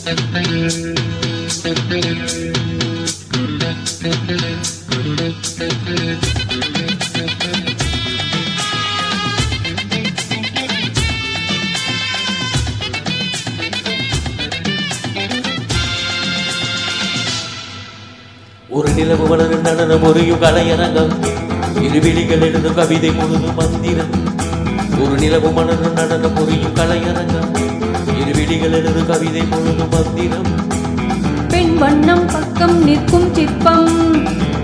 ஒரு நிலவு வளரும் நடனம் ஒருயும் கலையரங்கம் இருவிழிகள் எழுதும் கவிதை முழுதும் மந்திரம். ஒரு நிலவு மலரும் நடனம் ஒருயும் கலையரங்கம் இருவிழிகள் எழுதும் கவிதை முழுதும் மந்திரம். பெண் வண்ணம் பக்கம் நிற்கும் சிற்பம்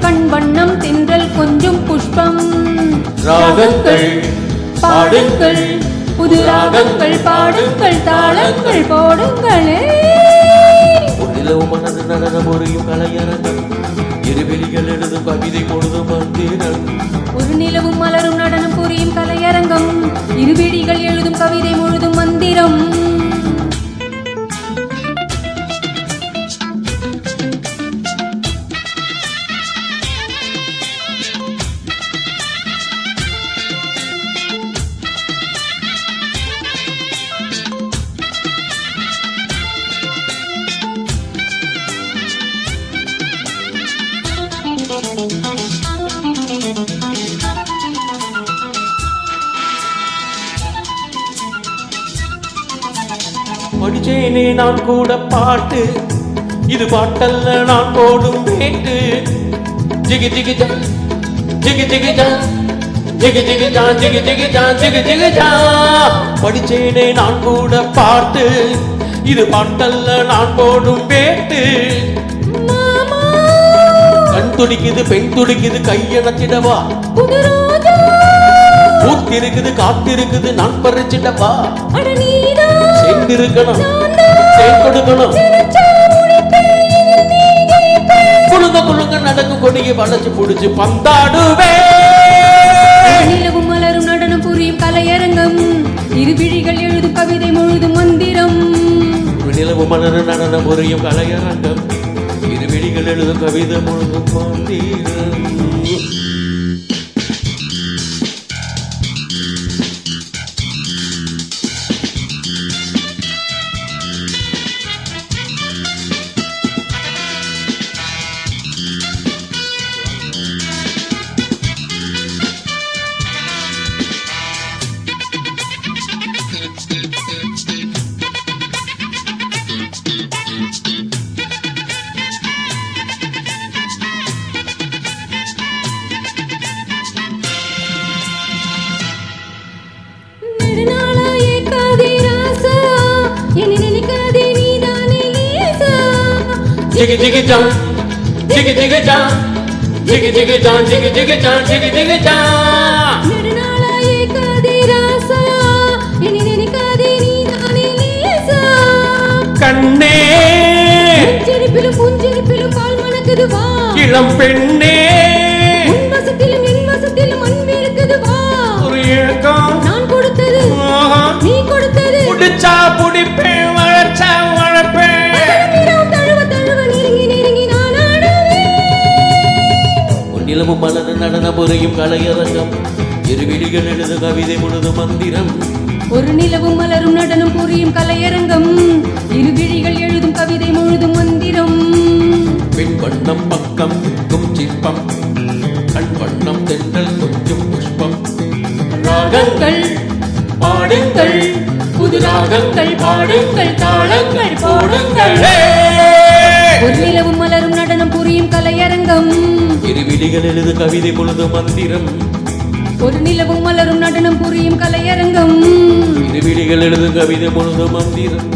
கண் வண்ணம் தென்றல் கொஞ்சம் புஷ்பம். ராகங்கள் பாடுங்கள் புது ராகங்கள் பாடுங்கள் தாளங்கள் போடுங்களே. ஒரு நிலவு மலரும் நடனம் ஒருயும் கலையரங்கம் இருவிழிகள் எழுதும் கவிதை முழுதும் மந்திரம். ஒரு நிலவும் மலரும் நடனம் புரியும் கலையரங்கம் இருவிழிகள் எழுதும் கவிதை முழுதும் மந்திரம். படிச்சேனே நான் கூட பாட்டு, இது பாட்டல்ல நான் போடும் வேட்டு. ஜிகி ஜிகி ஜா ஜிகி ஜிகி ஜா ஜிகி ஜிகி ஜா ஜிகி ஜிகி ஜா ஜிகி ஜிகி ஜா. படிச்சேனே நான் கூட பாட்டு, இது பாட்டல்ல நான் போடும் வேட்டு. கண் துடிக்குது பெண் துடிக்குது கையணச்சிடவா. பூத்திருக்குது காத்திருக்குது நான் பறிச்சிடவா. சேர்ந்திருக்கணும் சேர்க்கொடுக்கணும் குழுங்க குழுங்க நடக்கும் கொடியை வளைச்சு புடிச்சு பந்தாடுவே. நிலவும் மலரும் நடனம் புரியும் கலையரங்கம் இருவிழிகள் எழுதும் கவிதை முழுதும் மந்திரம். ஒரு நிலவு மலரும் நடனம் புரியும் கலையரங்கம் இருவிழிகள் எழுதும் கவிதை முழுதும் மந்திரம். Jiggy jiggy jump, jiggy jiggy jump, jiggy jiggy jump, jiggy jiggy jump, jiggy jiggy jump. நெடுநாளாயே காதே ராசா, இனி நினைக்காதே நீதானே லேசா. கண்ணே புஞ்சிரிப்பிலும் பால் மணக்குது வா. இளம் பெண்ணே உன் வசத்திலும் என் வசத்திலும் அன்பு இருக்குது வா. ஒரு ஏக்கம் நான் கொடுத்தது நீ கொடுத்தது. புடிச்சா புடிப்பேன் வளர்ச்சா வளர்ப்பேன். நிலவும் மலர் நடன புரியும் கலையரங்கம் இருவிழிகள் எழுது கவிதை முழுதும் மந்திரம். ஒரு நிலவும் மலரும் நடனம் புரியும் கலையரங்கம் இருவிழிகள் எழுதும் கவிதை முழுதும் மந்திரம். பெண் வண்ணம் பக்கம் நிற்கும் சிற்பம் கண் வண்ணம் தென்றல் கொஞ்சம் புஷ்பம். ராகங்கள் பாடுங்கள் புது ராகங்கள் பாடுங்கள் தாளங்கள் போடுங்கள். ஒரு நிலவும் மலரும் நடனம் புரியும் கலையரங்கம் இருவிழிகள் எழுது கவிதை பொழுது மந்திரம். ஒரு நிலவும் மலரும் நடனம் புரியும் கலையரங்கம் இருவிழிகள் எழுது கவிதை பொழுது மந்திரம்.